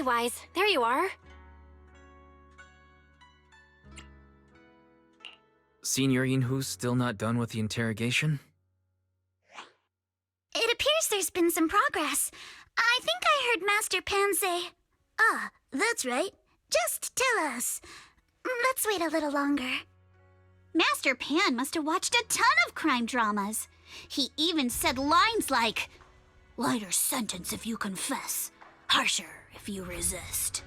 Hey, Wise. There you are. Senior Yinhu's still not done with the interrogation? It appears there's been some progress. I think I heard Master Pan say, "Ah, that's right. Just tell us." Let's wait a little longer. Master Pan must have watched a ton of crime dramas. He even said lines like, "Lighter sentence if you confess, harsher if you resist.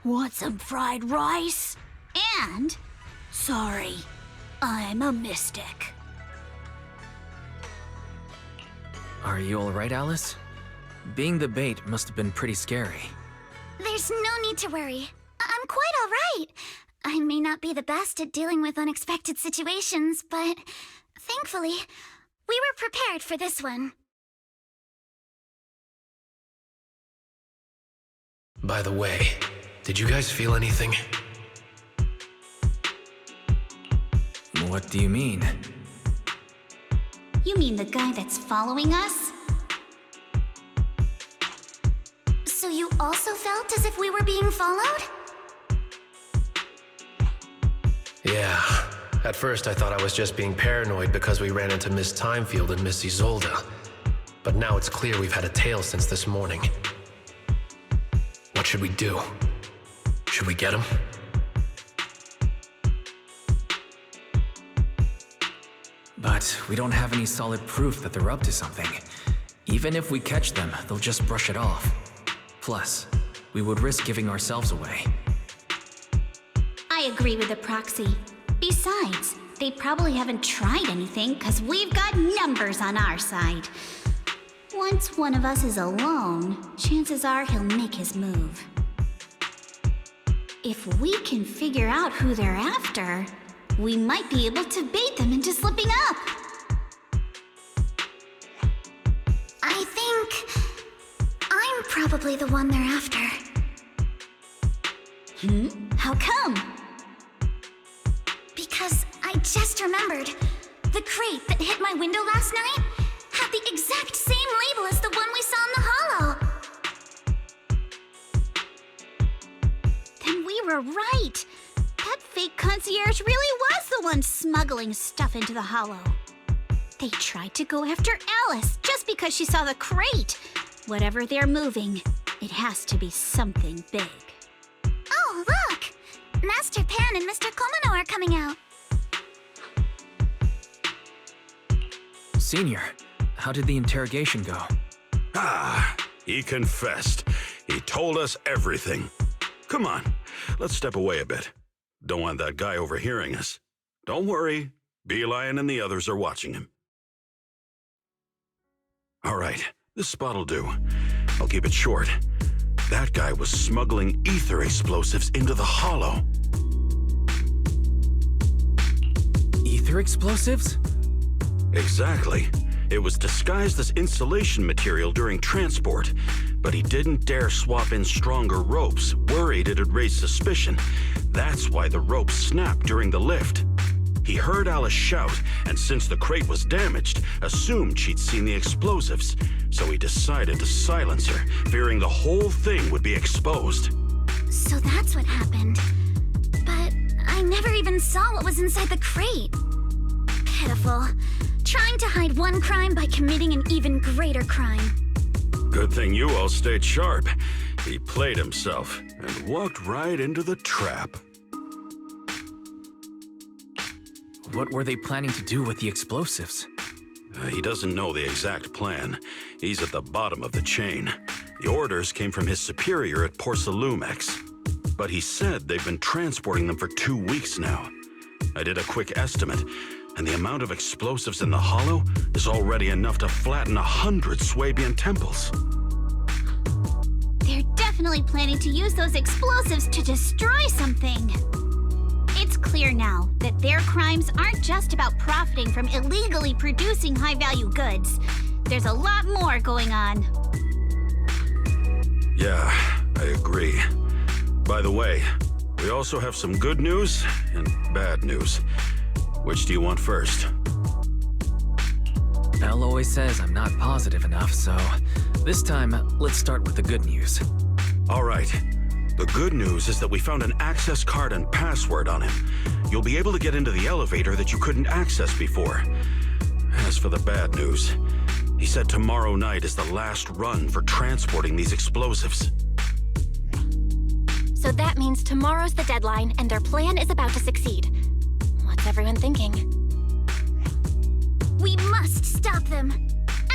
Want some fried rice?" And, "Sorry, I'm a mystic." Are you alright, Alice? Being the bait must have been pretty scary. There's no need to worry. I'm quite all right. I may not be the best at dealing with unexpected situations, but thankfully, we were prepared for this one. By the way, did you guys feel anything? What do you mean? You mean the guy that's following us? So you also felt as if we were being followed? Yeah. At first I thought I was just being paranoid because we ran into Miss Timefield and Miss Isolde. But now it's clear we've had a tail since this morning. What should we do? Should we get him? But we don't have any solid proof that they're up to something. Even if we catch them, they'll just brush it off. Plus, we would risk giving ourselves away. I agree with the proxy. Besides, they probably haven't tried anything because we've got numbers on our side. Once one of us is alone, chances are he'll make his move. If we can figure out who they're after, we might be able to bait them into slipping up. I think I'm probably the one they're after. How come? Because I just remembered. The crate that hit my window last night had the exact same label as the one we saw in the hollow. Then we were right. That fake concierge really was the one smuggling stuff into the hollow. They tried to go after Alice just because she saw the crate. Whatever they're moving, it has to be something big. Oh, look! Master Pan and Mr. Komino are coming out. Senior, how did the interrogation go? Ah, he confessed. He told us everything. Come on, let's step away a bit. Don't want that guy overhearing us. Don't worry, Beelion and the others are watching him. All right, this spot'll do. I'll keep it short. That guy was smuggling ether explosives into the hollow. Ether explosives? Exactly. It was disguised as insulation material during transport, but he didn't dare swap in stronger ropes, worried it'd raise suspicion. That's why the ropes snapped during the lift. He heard Alice shout, and since the crate was damaged, assumed she'd seen the explosives, so he decided to silence her, fearing the whole thing would be exposed. So that's what happened. But I never even saw what was inside the crate. Pitiful. Trying to hide one crime by committing an even greater crime. Good thing you all stayed sharp. He played himself and walked right into the trap. What were they planning to do with the explosives? He doesn't know the exact plan. He's at the bottom of the chain. The orders came from his superior at Porcelumex. But he said they've been transporting them for 2 weeks now. I did a quick estimate, and the amount of explosives in the hollow is already enough to flatten 100 Swabian temples. They're definitely planning to use those explosives to destroy something. It's clear now that their crimes aren't just about profiting from illegally producing high-value goods. There's a lot more going on. Yeah, I agree. By the way, we also have some good news and bad news. Which do you want first? Elle always says I'm not positive enough, so this time, let's start with the good news. All right. The good news is that we found an access card and password on him. You'll be able to get into the elevator that you couldn't access before. As for the bad news, he said tomorrow night is the last run for transporting these explosives. So that means tomorrow's the deadline, and their plan is about to succeed. What's everyone thinking? We must stop them.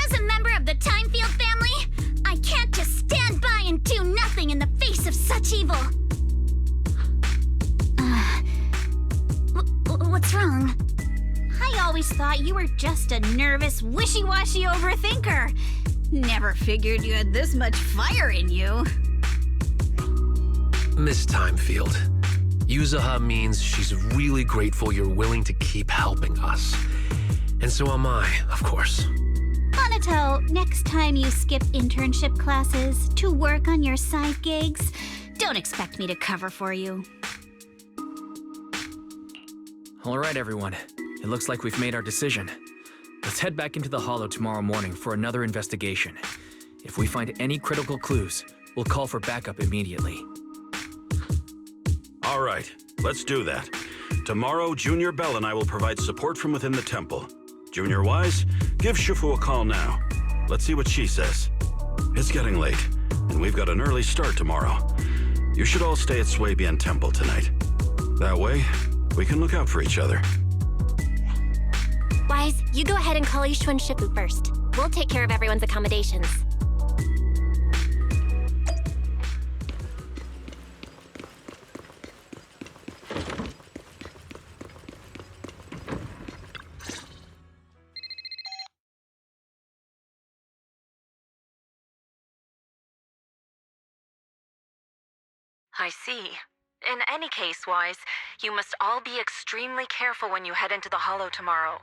As a member of the Timefield family, I can't just stand by and do nothing in the face of such evil. What's wrong? I always thought you were just a nervous, wishy-washy overthinker. Never figured you had this much fire in you. Miss Timefield, Yuzuha means she's really grateful you're willing to keep helping us. And so am I, of course. Manato, next time you skip internship classes to work on your side gigs, don't expect me to cover for you. All right, everyone. It looks like we've made our decision. Let's head back into the Hollow tomorrow morning for another investigation. If we find any critical clues, we'll call for backup immediately. All right, let's do that. Tomorrow, Junior Bell and I will provide support from within the temple. Junior Wise, give Shifu a call now. Let's see what she says. It's getting late, and we've got an early start tomorrow. You should all stay at Swabian Temple tonight. That way, we can look out for each other. Wise, you go ahead and call Yixuan Shifu first. We'll take care of everyone's accommodations. I see. In any case, Wise, you must all be extremely careful when you head into the Hollow tomorrow.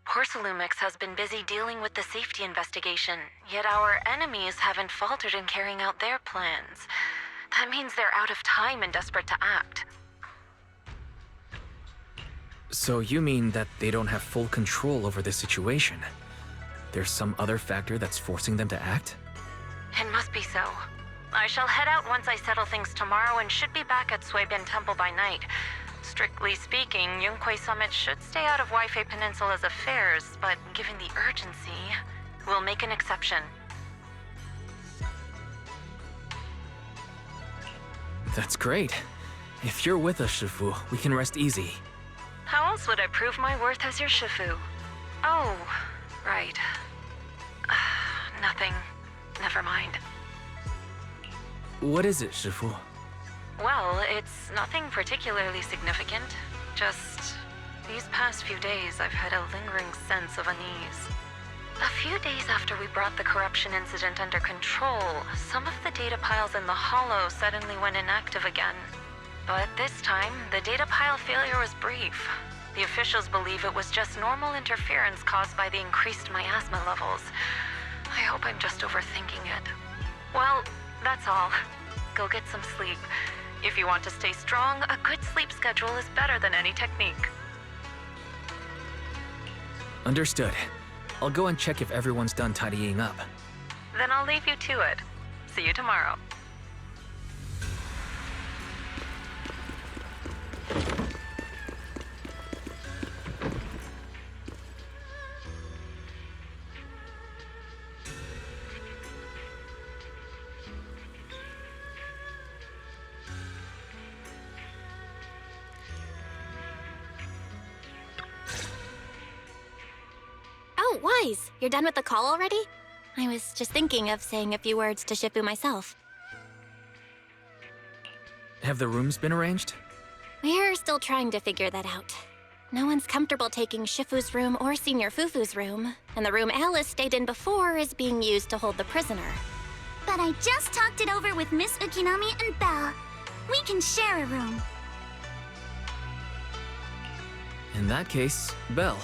Porcelumex has been busy dealing with the safety investigation, yet our enemies haven't faltered in carrying out their plans. That means they're out of time and desperate to act. So you mean that they don't have full control over this situation? There's some other factor that's forcing them to act? It must be so. I shall head out once I settle things tomorrow and should be back at Swabian Temple by night. Strictly speaking, Yunquei Summit should stay out of Waifei Peninsula's affairs, but given the urgency, we'll make an exception. That's great. If you're with us, Shifu, we can rest easy. How else would I prove my worth as your Shifu? Oh, right. Nothing. Never mind. What is it, Shifu? Well, it's nothing particularly significant. Just these past few days, I've had a lingering sense of unease. A few days after we brought the corruption incident under control, some of the data piles in the Hollow suddenly went inactive again. But this time, the data pile failure was brief. The officials believe it was just normal interference caused by the increased miasma levels. I hope I'm just overthinking it. Well, that's all. Go get some sleep. If you want to stay strong, a good sleep schedule is better than any technique. Understood. I'll go and check if everyone's done tidying up. Then I'll leave you to it. See you tomorrow. Oh, Wise, you're done with the call already? I was just thinking of saying a few words to Shifu myself. Have the rooms been arranged? We're still trying to figure that out. No one's comfortable taking Shifu's room or Senior Fufu's room, and the room Alice stayed in before is being used to hold the prisoner. But I just talked it over with Miss Ukinami and Belle. We can share a room. In that case, Belle,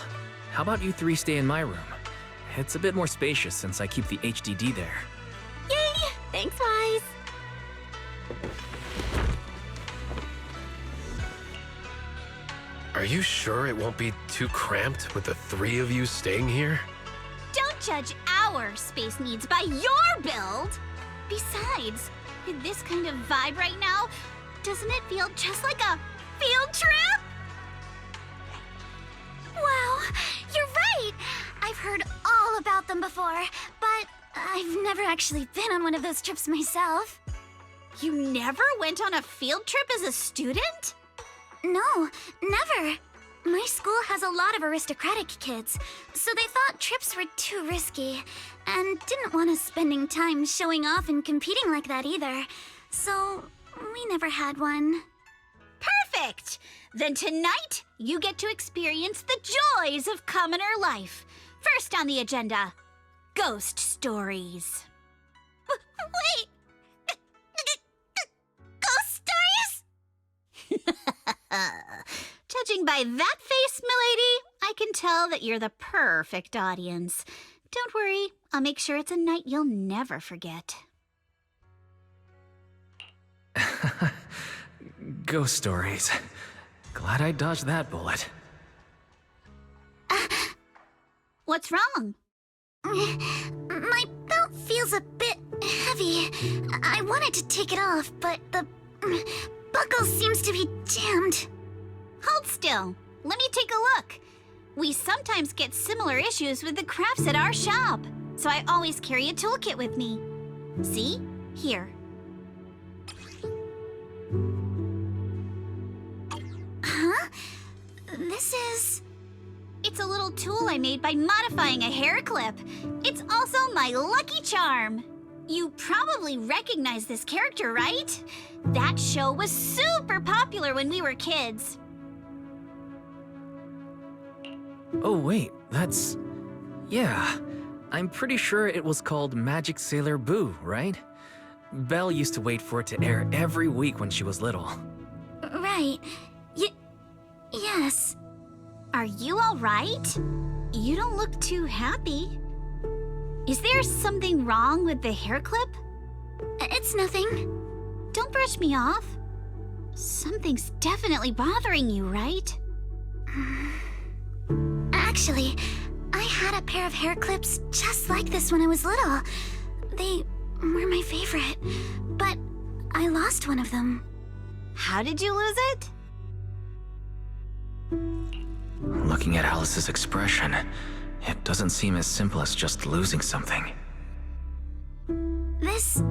how about you three stay in my room? It's a bit more spacious since I keep the HDD there. Yay! Thanks, Wise! Are you sure it won't be too cramped with the three of you staying here? Don't judge our space needs by your build! Besides, This kind of vibe right now, doesn't it feel just like a field trip? Wow, you're right! I've heard all about them before, but I've never actually been on one of those trips myself. You never went on a field trip as a student? No, never. My school has a lot of aristocratic kids, so they thought trips were too risky, and didn't want us spending time showing off and competing like that either. So, we never had one. Perfect! Then tonight, you get to experience the joys of commoner life. First on the agenda, ghost stories. Wait! Ghost stories? Judging by that face, milady, I can tell that you're the perfect audience. Don't worry, I'll make sure it's a night you'll never forget. Ghost stories. Glad I dodged that bullet. What's wrong? My belt feels a bit heavy. I wanted to take it off, but the buckle seems to be jammed. Hold still. Let me take a look. We sometimes get similar issues with the crafts at our shop, so I always carry a toolkit with me. See? Here. Huh? This is... It's a little tool I made by modifying a hairclip. It's also my lucky charm. You probably recognize this character, right? That show was super popular when we were kids. Oh wait, that's... Yeah, I'm pretty sure it was called Magic Sailor Boo, right? Belle used to wait for it to air every week when she was little. Right. Yes. Are you all right? You don't look too happy. Is there something wrong with the hairclip? It's nothing. Don't brush me off. Something's definitely bothering you, right? Actually, I had a pair of hair clips just like this when I was little. They were my favorite, but I lost one of them. How did you lose it? Looking at Alice's expression, it doesn't seem as simple as just losing something. This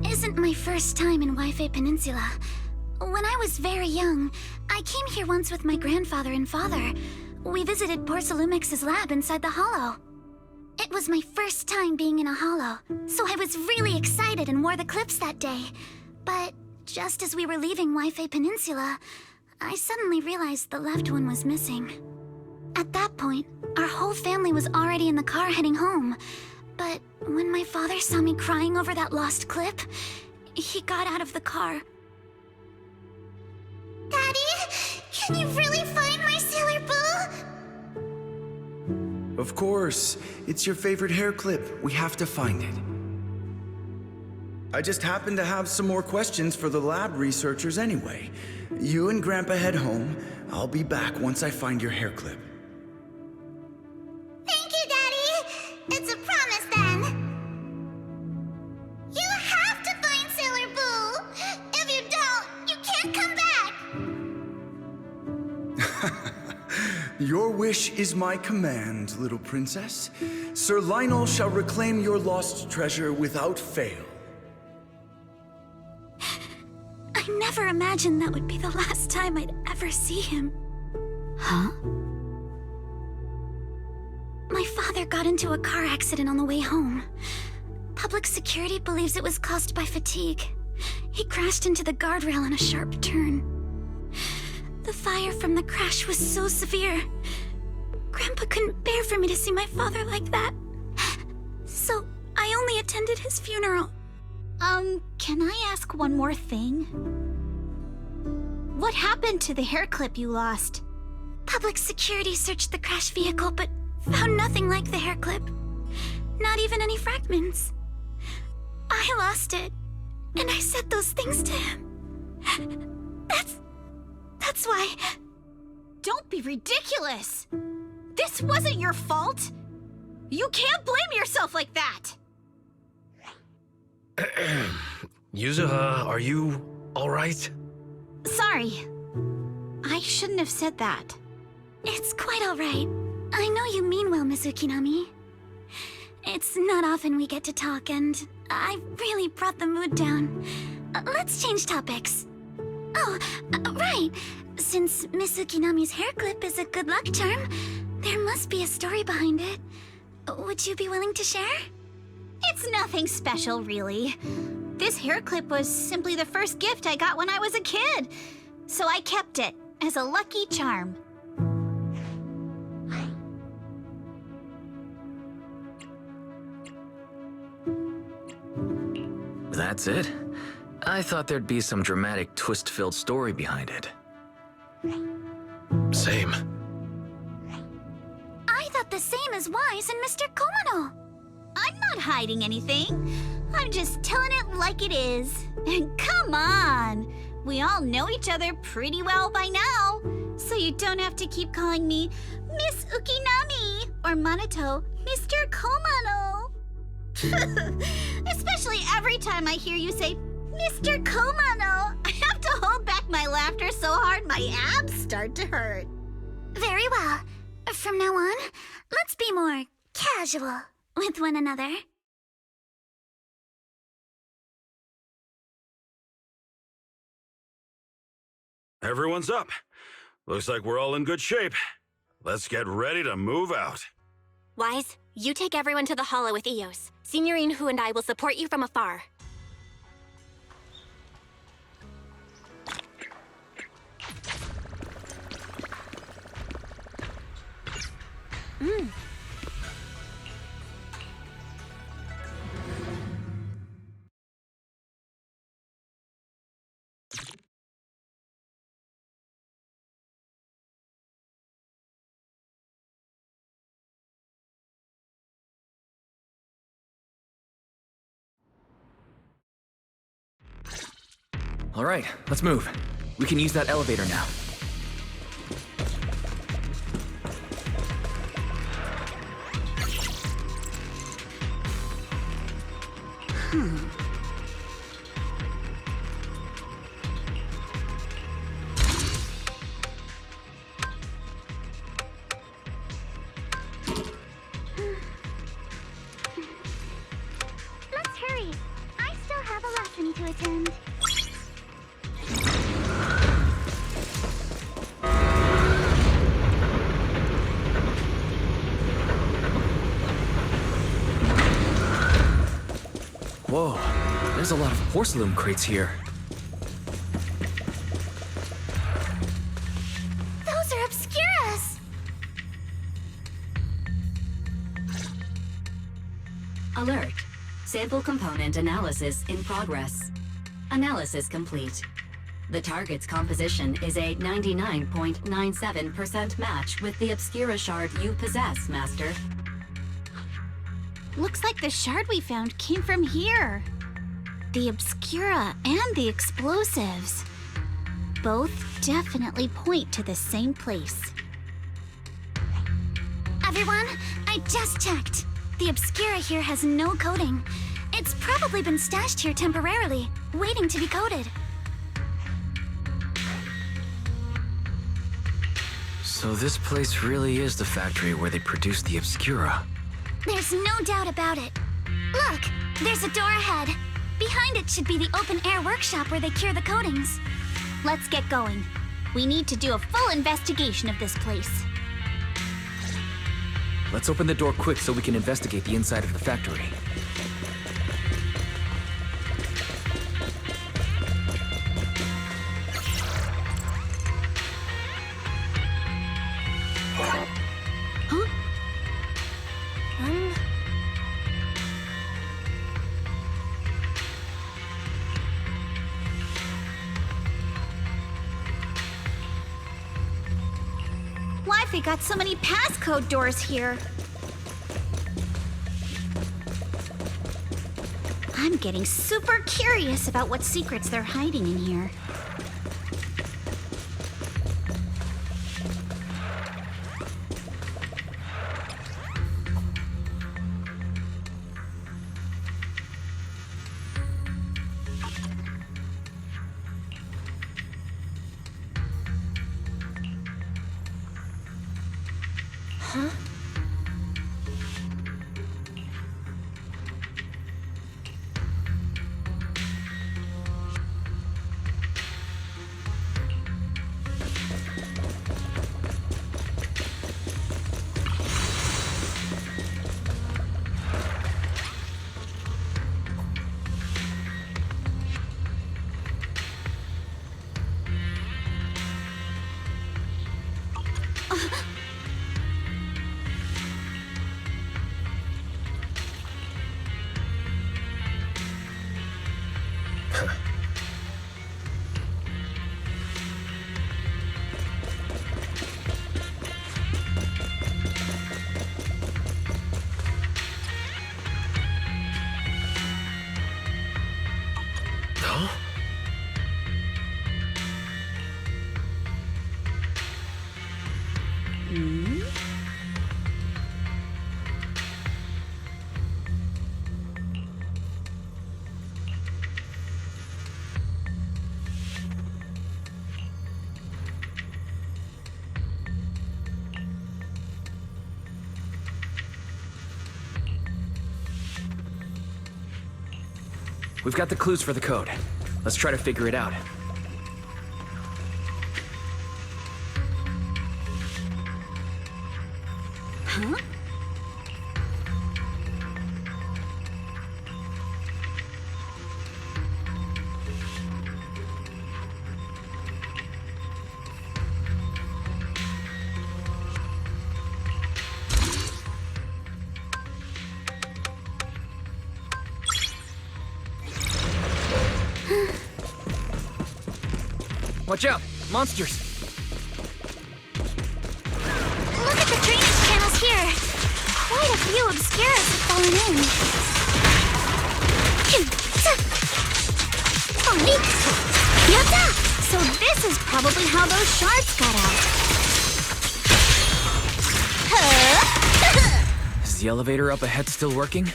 isn't my first time in Wi-Fi Peninsula. When I was very young, I came here once with my grandfather and father. We visited Porcelumex's lab inside the hollow. It was my first time being in a hollow, so I was really excited and wore the clips that day. But just as we were leaving Wi-Fi Peninsula, I suddenly realized the left one was missing. At that point, our whole family was already in the car heading home. But when my father saw me crying over that lost clip, he got out of the car. Daddy, can you really find my Sailor Boo? Of course. It's your favorite hair clip. We have to find it. I just happen to have some more questions for the lab researchers anyway. You and Grandpa head home. I'll be back once I find your hair clip. Thank you, Daddy. It's a promise then. You have to find Sailor Boo. If you don't, you can't come back. Your wish is my command, little princess. Sir Lionel shall reclaim your lost treasure without fail. I never imagined that would be the last time I'd ever see him. Huh? My father got into a car accident on the way home. Public security believes it was caused by fatigue. He crashed into the guardrail on a sharp turn. The fire from the crash was so severe. Grandpa couldn't bear for me to see my father like that. So I only attended his funeral. Can I ask one more thing? What happened to the hair clip you lost? Public security searched the crash vehicle, but found nothing like the hair clip. Not even any fragments. I lost it, and I said those things to him. That's why... Don't be ridiculous! This wasn't your fault! You can't blame yourself like that! Yuzuha, are you alright? Sorry. I shouldn't have said that. It's quite alright. I know you mean well, Miss Ukinami. It's not often we get to talk, and I really brought the mood down. Let's change topics. Oh, right. Since Miss Ukinami's hairclip is a good luck charm, there must be a story behind it. Would you be willing to share? It's nothing special, really. This hairclip was simply the first gift I got when I was a kid. So I kept it as a lucky charm. That's it? I thought there'd be some dramatic, twist-filled story behind it. Same. I thought the same as Wise and Mr. Komano. I'm not hiding anything. I'm just telling it like it is. And come on! We all know each other pretty well by now. So you don't have to keep calling me Miss Ukinami or Manato Mr. Komano. Especially every time I hear you say Mr. Komano, I have to hold back my laughter so hard my abs start to hurt. Very well. From now on, let's be more casual with one another. Everyone's up. Looks like we're all in good shape. Let's get ready to move out. Wise, you take everyone to the hollow with Eos. Senior Yinhu and I will support you from afar. All right, let's move. We can use that elevator now. Let's hurry. I still have a lesson to attend. Whoa, there's a lot of porcelain crates here. Those are obscuras! Alert. Sample component analysis in progress. Analysis complete. The target's composition is a 99.97% match with the Obscura shard you possess, Master. Looks like the shard we found came from here. The Obscura and the explosives. Both definitely point to the same place. Everyone, I just checked. The Obscura here has no coding. It's probably been stashed here temporarily, waiting to be coded. So this place really is the factory where they produce the Obscura. There's no doubt about it. Look, there's a door ahead. Behind it should be the open-air workshop where they cure the coatings. Let's get going. We need to do a full investigation of this place. Let's open the door quick so we can investigate the inside of the factory. Why've they got so many passcode doors here? I'm getting super curious about what secrets they're hiding in here. Huh? We've got the clues for the code. Let's try to figure it out. Huh? Watch out! Monsters! Look at the drainage channels here. Quite a few obscuras have fallen in. Yatta! So this is probably how those shards got out. Is the elevator up ahead still working?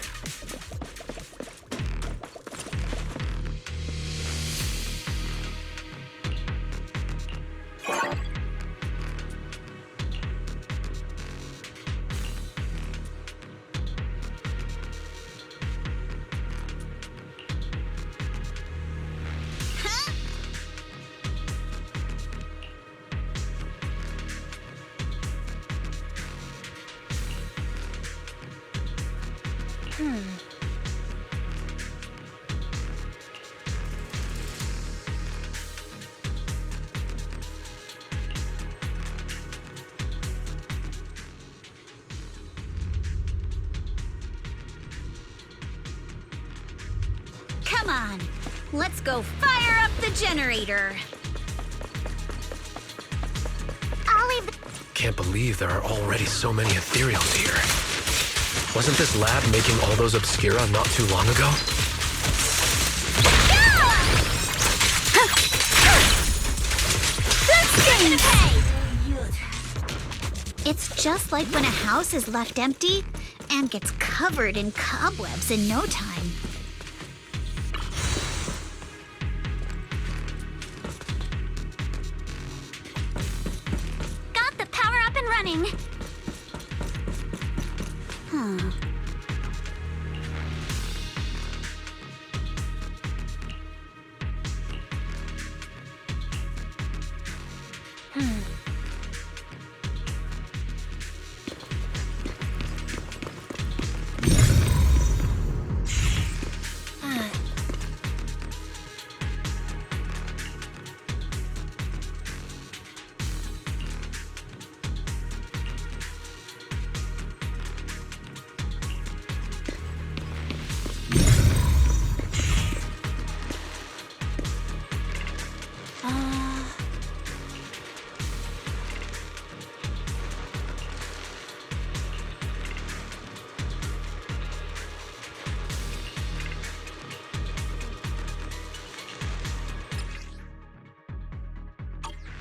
Come on, let's go fire up the generator. I'll leave the... Can't believe there are already so many ethereals here. Wasn't this lab making all those obscura not too long ago? It's just like when a house is left empty and gets covered in cobwebs in no time. Got the power up and running. Huh.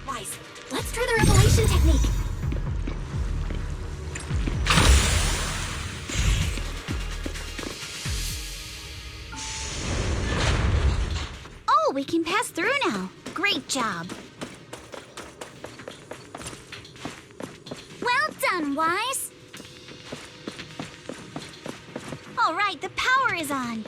Wise, let's try the revelation technique. Oh, we can pass through now. Great job. Well done, Wise. All right, the power is on.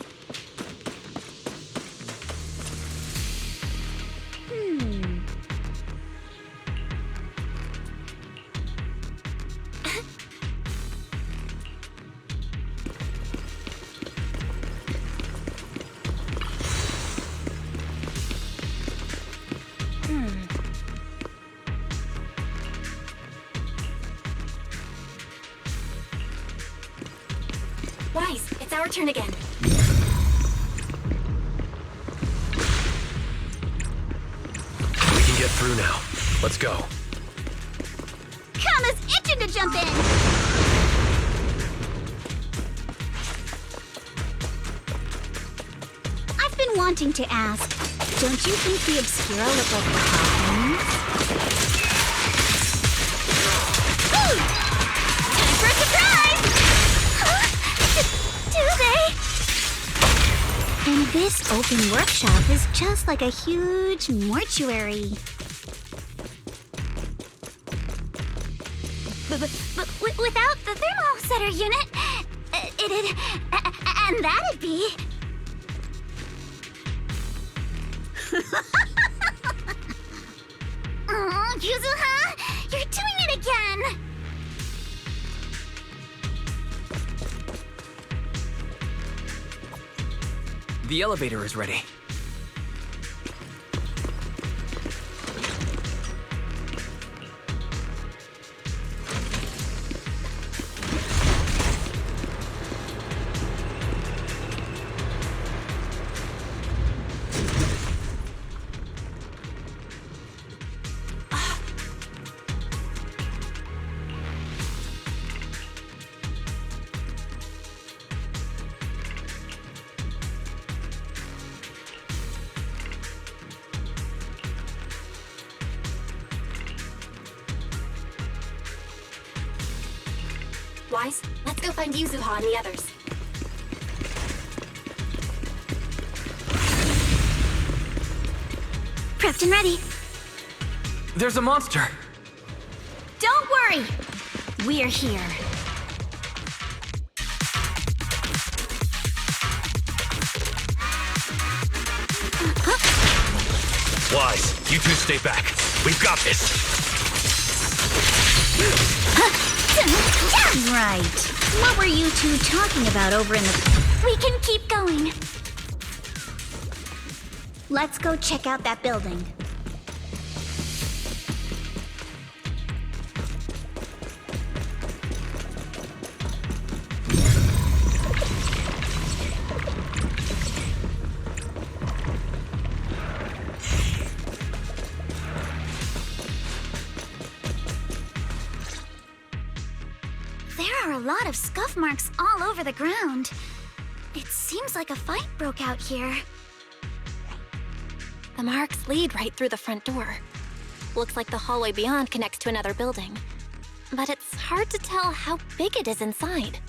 Wise, it's our turn again. We can get through now. Let's go. Kama's itching to jump in. I've been wanting to ask, don't you think the Obscura look like the Hawkins? Time for a surprise! Do they? And this open workshop is just like a huge mortuary. But without the thermosetter unit, and that'd be... Oh, Yuzuha, you're doing it again! The elevator is ready. Wise, let's go find Yuzuha and the others. Prepped and ready. There's a monster! Don't worry. We're here. Wise, you two stay back. We've got this. Right. What were you two talking about over in the... We can keep going. Let's go check out that building. There are a lot of scuff marks all over the ground. It seems like a fight broke out here. The marks lead right through the front door. Looks like the hallway beyond connects to another building. But it's hard to tell how big it is inside.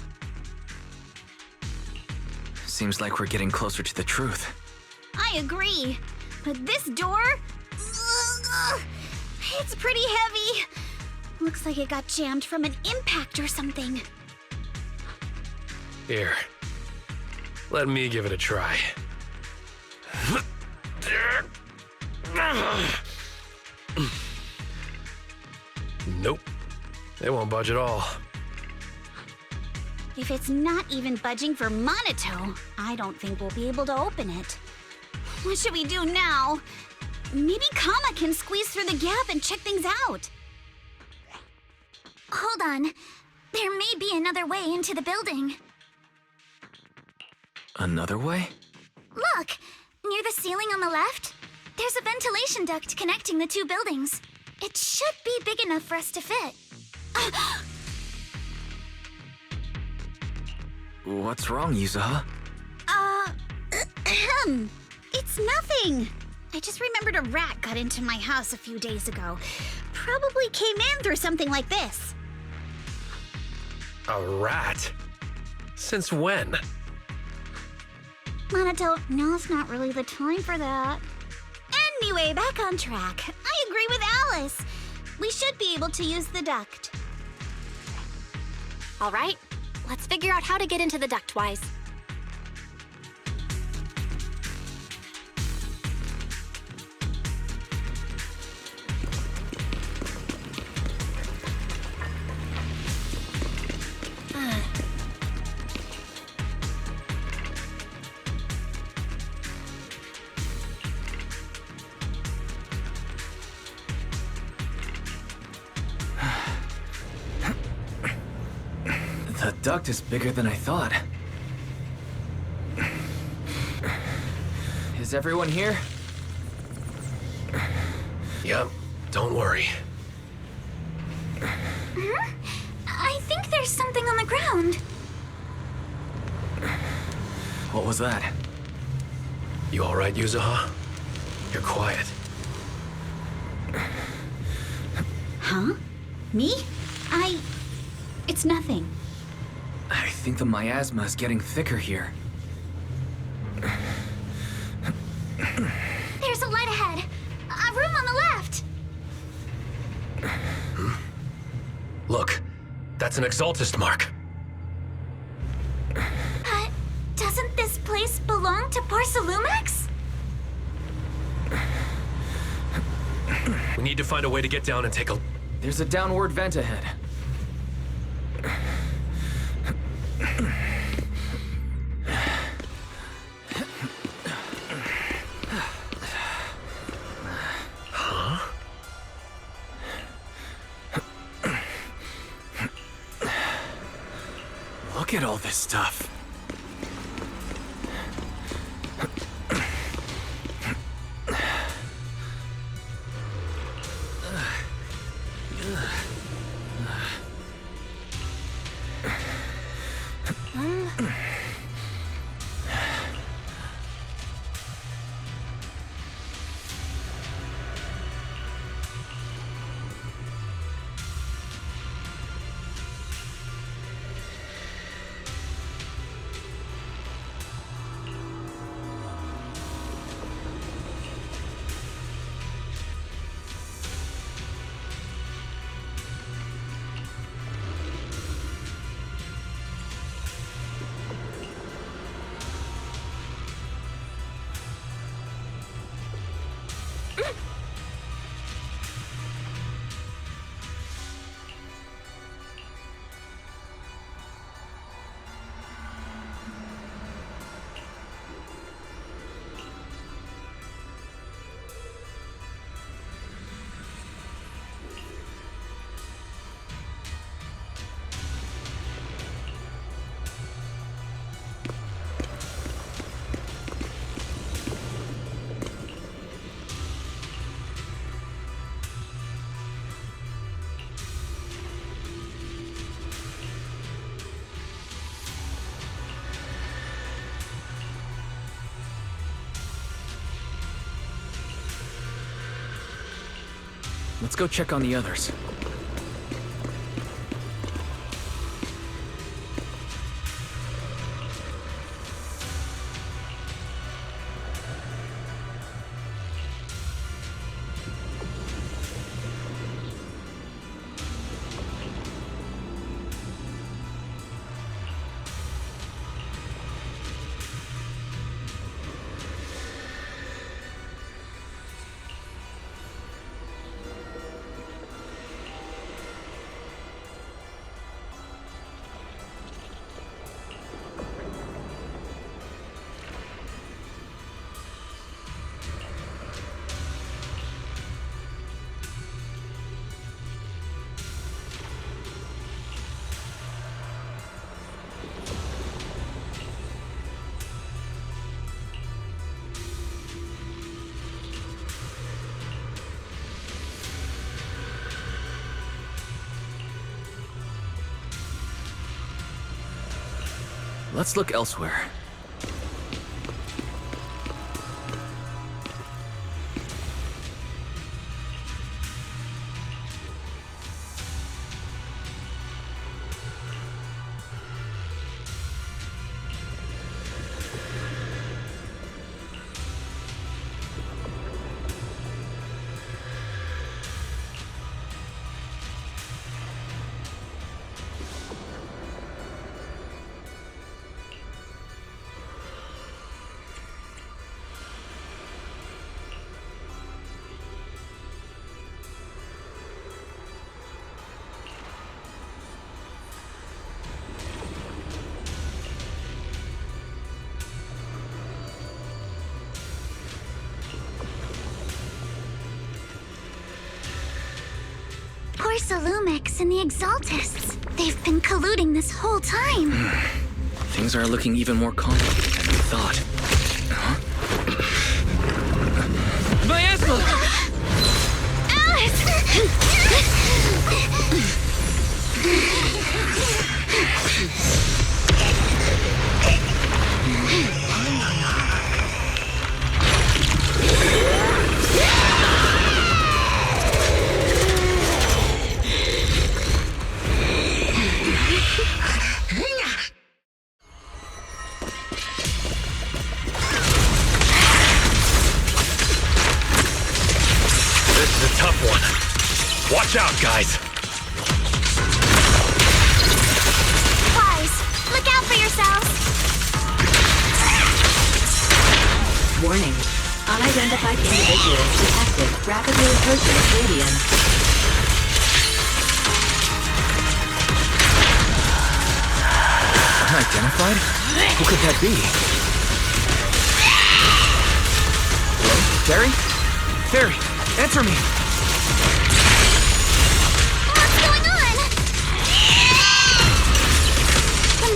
Seems like we're getting closer to the truth. I agree. But this door... it's pretty heavy. Looks like it got jammed from an impact or something. Here. Let me give it a try. Nope. They won't budge at all. If it's not even budging for Manato, I don't think we'll be able to open it. What should we do now? Maybe Kama can squeeze through the gap and check things out. Hold on. There may be another way into the building. Another way? Look! Near the ceiling on the left, there's a ventilation duct connecting the two buildings. It should be big enough for us to fit. What's wrong, Yuzuha? It's nothing. I just remembered a rat got into my house a few days ago. Probably came in through something like this. A rat? Since when? Manato, now's not really the time for that. Anyway, back on track. I agree with Alice. We should be able to use the duct. All right, let's figure out how to get into the duct, Wise. duct is bigger than I thought. Is everyone here? Yep, don't worry. I think there's something on the ground. What was that? You alright, Yuzuha? You're quiet. Huh? Me? It's nothing. I think the miasma is getting thicker here. There's a light ahead. A room on the left. Look, that's an Exaltist mark. But doesn't this place belong to Porcelumex? We need to find a way to get down and take a... There's a downward vent ahead. Look at all this stuff. Let's go check on the others. Let's look elsewhere. Porcelumex and the Exaltists. They've been colluding this whole time. Things are looking even more complicated than we thought. Huh? Miasma! Alice! Watch out, guys! Wise, look out for yourselves! Warning. Unidentified individuals detected rapidly approaching the stadium. Unidentified? Who could that be? Hello? Fairy? Fairy, answer me!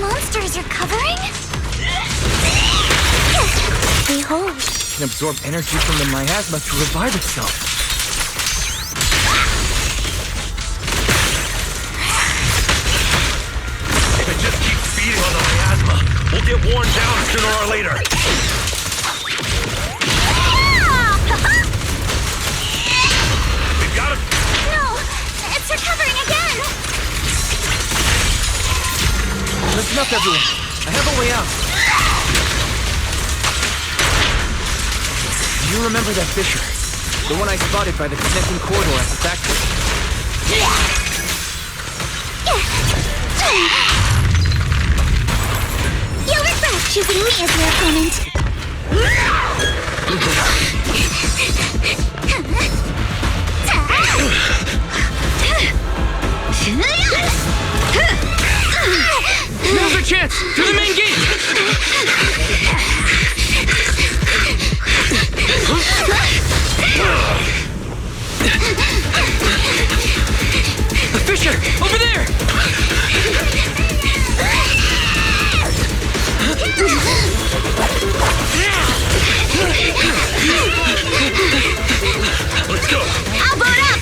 Monsters are covering? Behold. It can absorb energy from the miasma to revive itself. If it just keeps feeding on the miasma, we'll get worn down sooner or later. We've got it. No, it's recovering again. Listen up, everyone. I have a way out. Do you remember that fissure? The one I spotted by the connecting corridor at the factory? You'll regret choosing me as your opponent. Now's our chance! To the main gate! The fissure! Over there! Let's go! I'll board up!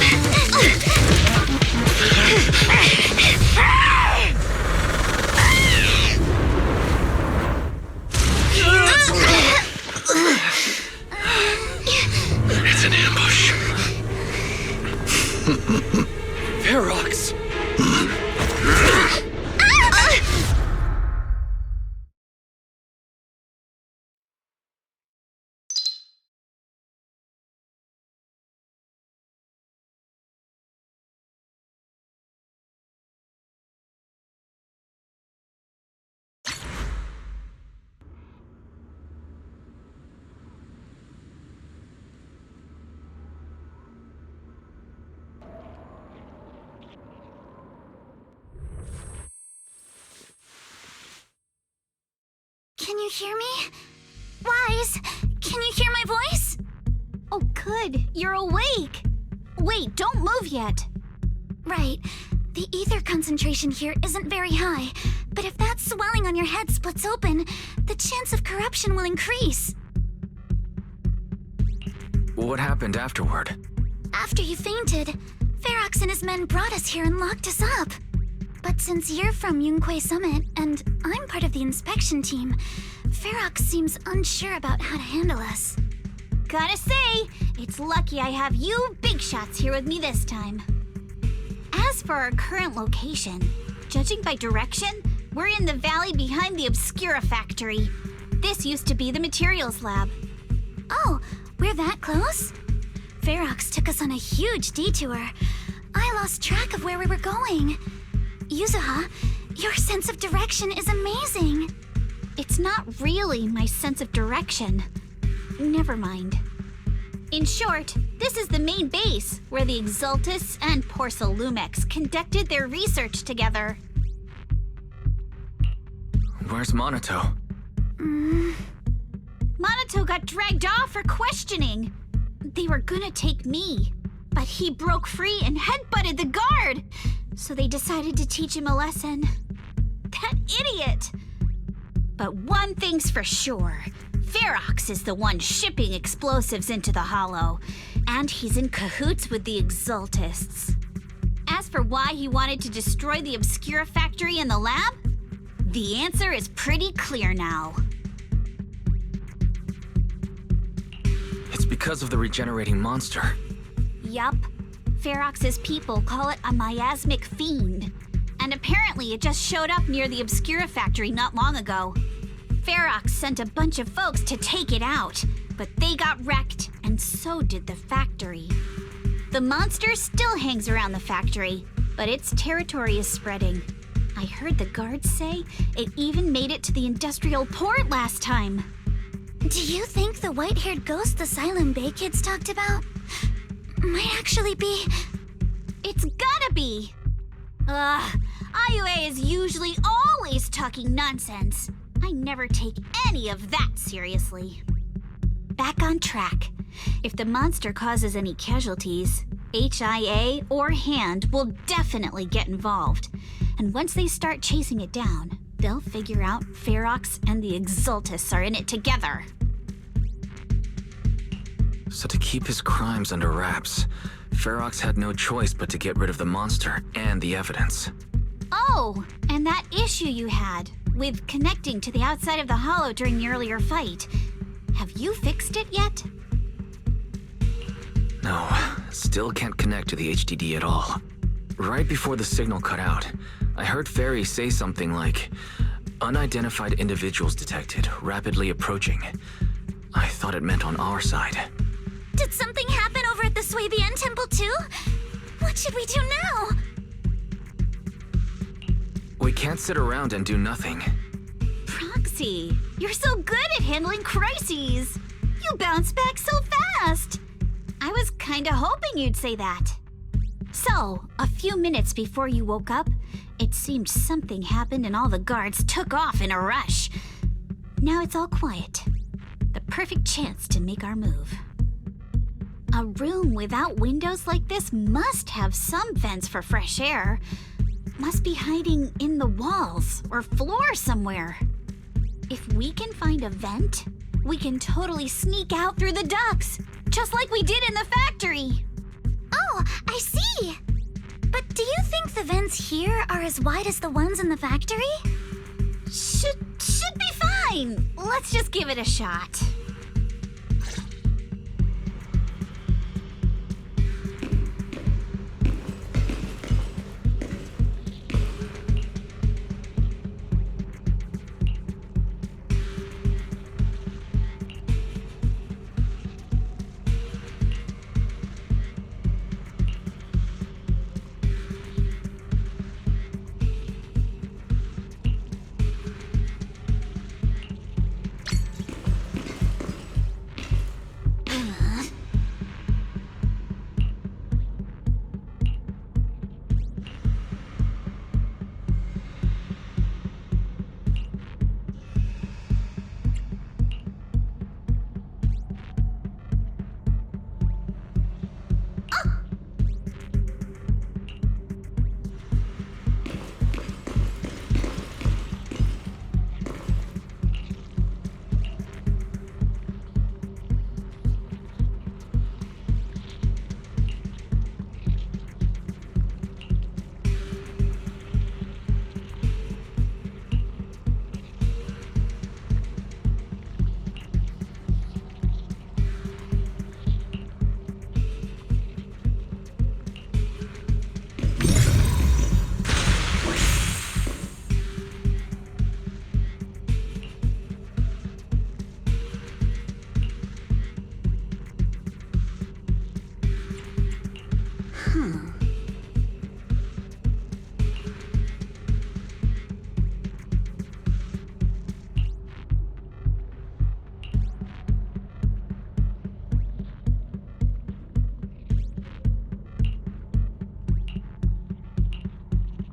It's an ambush. Ferox! Can you hear me? Wise, can you hear my voice? Oh, good. You're awake. Wait, don't move yet. Right. The ether concentration here isn't very high, but if that swelling on your head splits open, the chance of corruption will increase. What happened afterward? After you fainted, Ferox and his men brought us here and locked us up. But since you're from Yunque Summit, and I'm part of the inspection team, Ferox seems unsure about how to handle us. Gotta say, it's lucky I have you big shots here with me this time. As for our current location, judging by direction, we're in the valley behind the Obscura factory. This used to be the materials lab. Oh, we're that close? Ferox took us on a huge detour. I lost track of where we were going. Yuzuha, your sense of direction is amazing. It's not really my sense of direction. Never mind. In short, this is the main base where the Exaltists and Porcelumex conducted their research together. Where's Manato? Manato got dragged off for questioning. They were gonna take me, but he broke free and headbutted the guard. So they decided to teach him a lesson. That idiot! But one thing's for sure. Ferox is the one shipping explosives into the Hollow, and he's in cahoots with the Exaltists. As for why he wanted to destroy the Obscura factory and the lab, the answer is pretty clear now. It's because of the regenerating monster. Yup. Ferox's people call it a miasmic fiend. And apparently it just showed up near the Obscura factory not long ago. Ferox sent a bunch of folks to take it out, but they got wrecked, and so did the factory. The monster still hangs around the factory, but its territory is spreading. I heard the guards say it even made it to the industrial port last time. Do you think the white-haired ghost the Silent Bay kids talked about might actually be... It's gotta be! IUA is usually always talking nonsense. I never take any of that seriously. Back on track. If the monster causes any casualties, HIA or Hand will definitely get involved. And once they start chasing it down, they'll figure out Ferox and the Exaltists are in it together. So to keep his crimes under wraps, Ferox had no choice but to get rid of the monster and the evidence. Oh, and that issue you had with connecting to the outside of the Hollow during the earlier fight. Have you fixed it yet? No, still can't connect to the HDD at all. Right before the signal cut out, I heard Fairy say something like, "Unidentified individuals detected, rapidly approaching." I thought it meant on our side. Did something happen over at the Swabian Temple too? What should we do now? We can't sit around and do nothing. Proxy, you're so good at handling crises. You bounce back so fast. I was kinda hoping you'd say that. So, a few minutes before you woke up, it seemed something happened and all the guards took off in a rush. Now it's all quiet. The perfect chance to make our move. A room without windows like this must have some vents for fresh air. Must be hiding in the walls or floor somewhere. If we can find a vent, we can totally sneak out through the ducts, just like we did in the factory. Oh, I see! But do you think the vents here are as wide as the ones in the factory? Should be fine. Let's just give it a shot.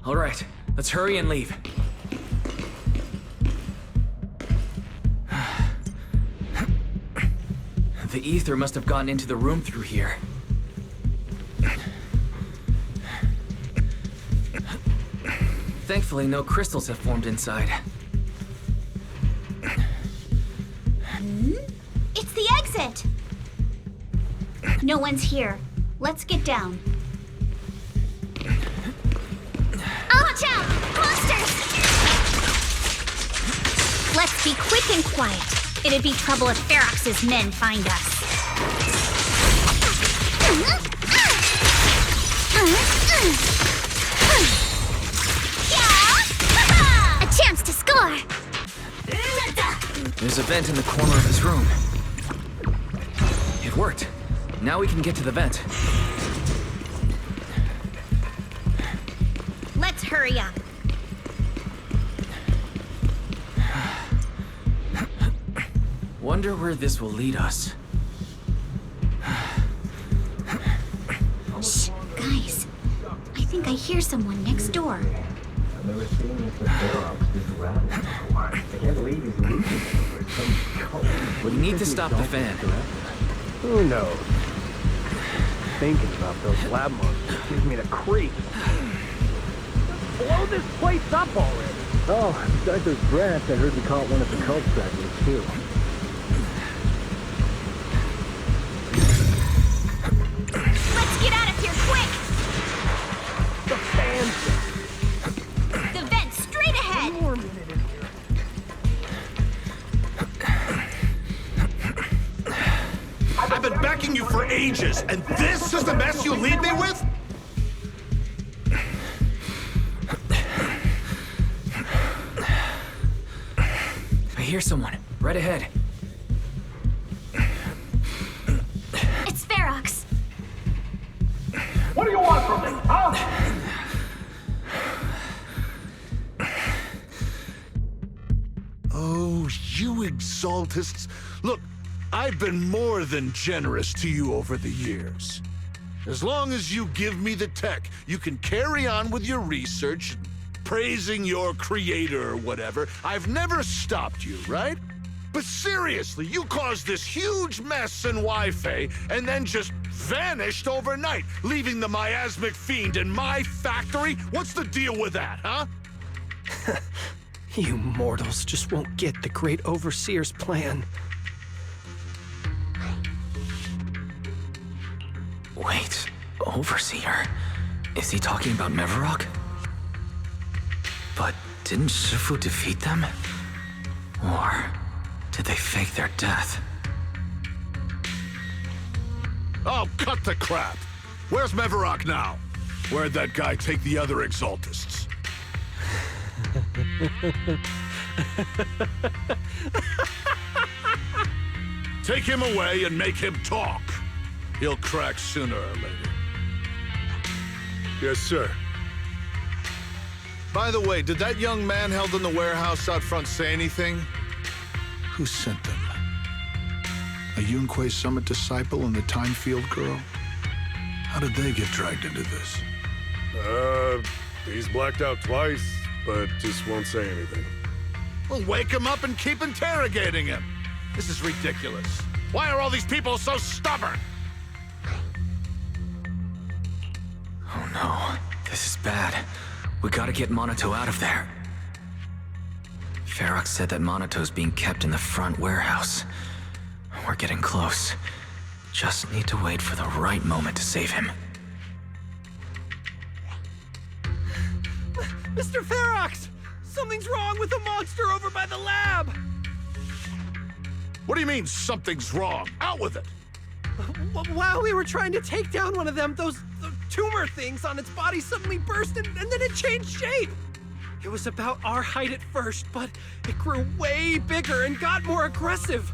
All right, let's hurry and leave. The ether must have gotten into the room through here. Thankfully, no crystals have formed inside. It's the exit! No one's here. Let's get down. Watch out! Monsters! Let's be quick and quiet. It'd be trouble if Ferox's men find us. A chance to score! There's a vent in the corner of his room. It worked. Now we can get to the vent. Let's hurry up. Wonder where this will lead us. Shh, guys. I think I hear someone next door. We need to stop the fan. Who knows? Thinking about those lab monsters gives me the creeps. Blow this place up already! Oh, besides those brats, I heard we caught one of the cult stragglers too. Let's get out of here quick! The fan! The vent straight ahead! One more minute in here. I've been backing you for ages, and this is the mess you leave me with? I hear someone. Right ahead. It's Ferox. What do you want from me, huh? Oh, you Exaltists. Look, I've been more than generous to you over the years. As long as you give me the tech, you can carry on with your research, praising your creator or whatever. I've never stopped you, right? But seriously, you caused this huge mess in Wi-Fi and then just vanished overnight, leaving the miasmic fiend in my factory? What's the deal with that, huh? You mortals just won't get the great overseer's plan. Wait, Overseer? Is he talking about Mevorakh? But didn't Shifu defeat them? Or did they fake their death? Oh, cut the crap! Where's Mevorakh now? Where'd that guy take the other Exaltists? Take him away and make him talk. He'll crack sooner or later. Yes, sir. By the way, did that young man held in the warehouse out front say anything? Who sent them? A Yunque Summit disciple and the Time Field girl? How did they get dragged into this? He's blacked out twice, but just won't say anything. Well, wake him up and keep interrogating him. This is ridiculous. Why are all these people so stubborn? Oh no, this is bad. We gotta get Manato out of there. Ferox said that Manato's being kept in the front warehouse. We're getting close. Just need to wait for the right moment to save him. Mr. Ferox! Something's wrong with the monster over by the lab! What do you mean, something's wrong? Out with it! While we were trying to take down one of them, those tumor things on its body suddenly burst and then it changed shape. It was about our height at first, but it grew way bigger and got more aggressive.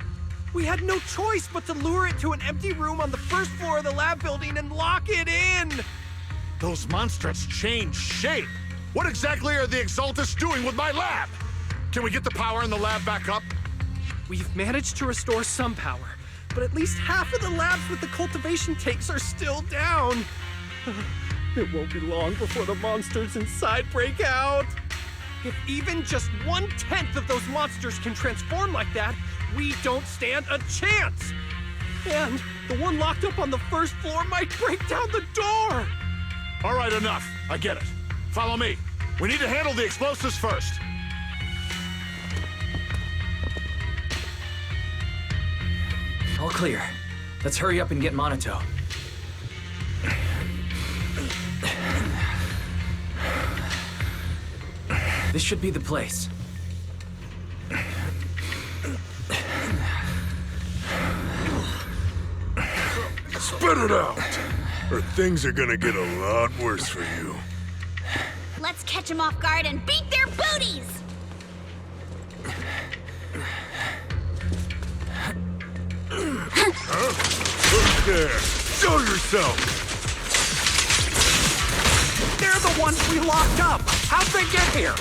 We had no choice but to lure it to an empty room on the first floor of the lab building and lock it in. Those monsters changed shape. What exactly are the Exaltists doing with my lab? Can we get the power in the lab back up? We've managed to restore some power, but at least half of the labs with the cultivation tanks are still down. It won't be long before the monsters inside break out. If even just 1/10 of those monsters can transform like that, we don't stand a chance. And the one locked up on the first floor might break down the door. All right, enough. I get it. Follow me. We need to handle the explosives first. All clear. Let's hurry up and get Manato. This should be the place. Spit it out, or things are gonna get a lot worse for you. Let's catch them off guard and beat their booties! Who's there? Show yourself! They're the ones we locked up! How'd they get here?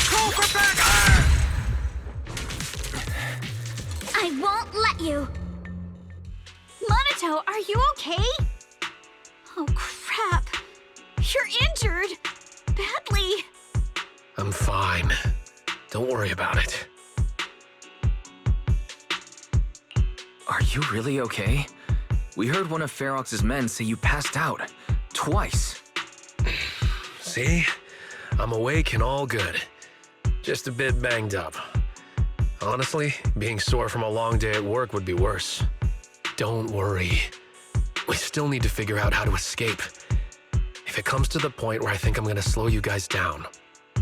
Call for backup! I won't let you. Manato, are you okay? Oh, crap. You're injured. Badly. I'm fine. Don't worry about it. Are you really okay? We heard one of Ferox's men say you passed out. Twice. See? I'm awake and all good. Just a bit banged up. Honestly, being sore from a long day at work would be worse. Don't worry. We still need to figure out how to escape. If it comes to the point where I think I'm gonna slow you guys down,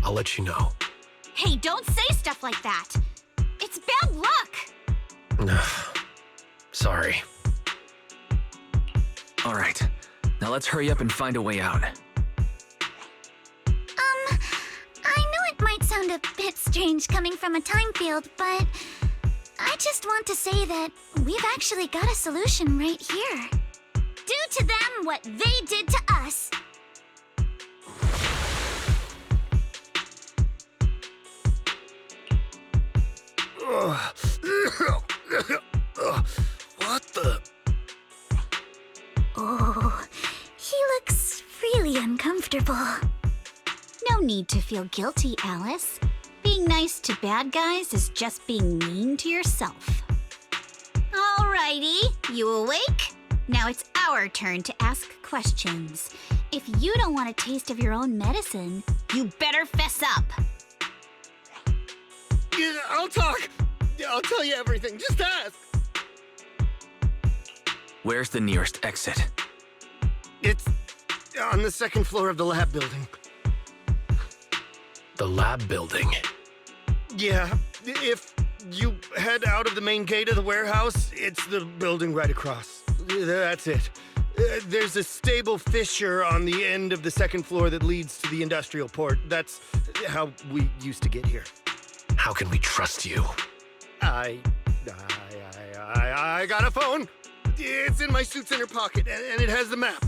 I'll let you know. Hey, don't say stuff like that. It's bad luck. Sorry. All right. Now let's hurry up and find a way out. I know it might sound a bit strange coming from a time field, but I just want to say that we've actually got a solution right here. Do to them what they did to us. What the? Oh, he looks really uncomfortable. No need to feel guilty, Alice. Being nice to bad guys is just being mean to yourself. Alrighty, you awake? Now it's our turn to ask questions. If you don't want a taste of your own medicine, you better fess up. Yeah, I'll talk. I'll tell you everything. Just ask. Where's the nearest exit? It's on the second floor of the lab building. The lab building? Yeah, if you head out of the main gate of the warehouse, it's the building right across. That's it. There's a stable fissure on the end of the second floor that leads to the industrial port. That's how we used to get here. How can we trust you? I got a phone. It's in my suit's inner pocket, and it has the map.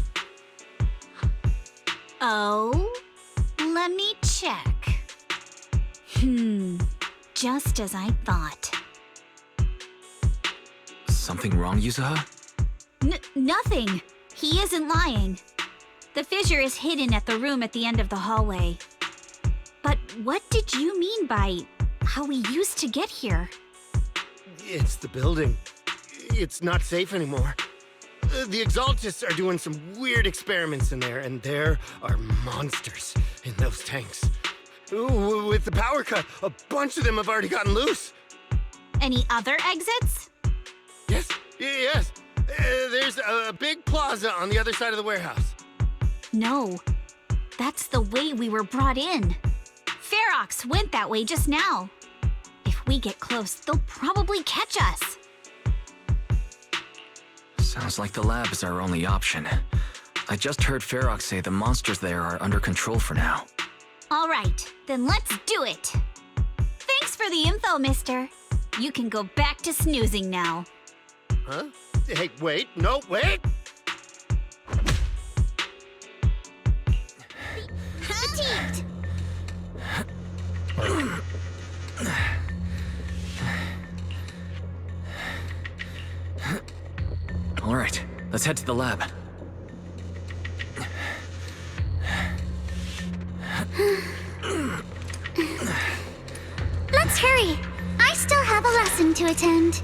Oh? Let me check. Just as I thought. Something wrong, Yuzuha? Nothing. He isn't lying. The fissure is hidden at the room at the end of the hallway. But what did you mean by how we used to get here? It's the building. It's not safe anymore. The Exaltists are doing some weird experiments in there, and there are monsters in those tanks. Ooh, with the power cut, a bunch of them have already gotten loose. Any other exits? Yes. There's a big plaza on the other side of the warehouse. No. That's the way we were brought in. Ferox went that way just now. If we get close, they'll probably catch us. Sounds like the lab is our only option. I just heard Ferox say the monsters there are under control for now. All right, then let's do it. Thanks for the info, mister. You can go back to snoozing now. Huh? Hey, wait. No, wait! Fatigued! All right, let's head to the lab. Let's hurry. I still have a lesson to attend.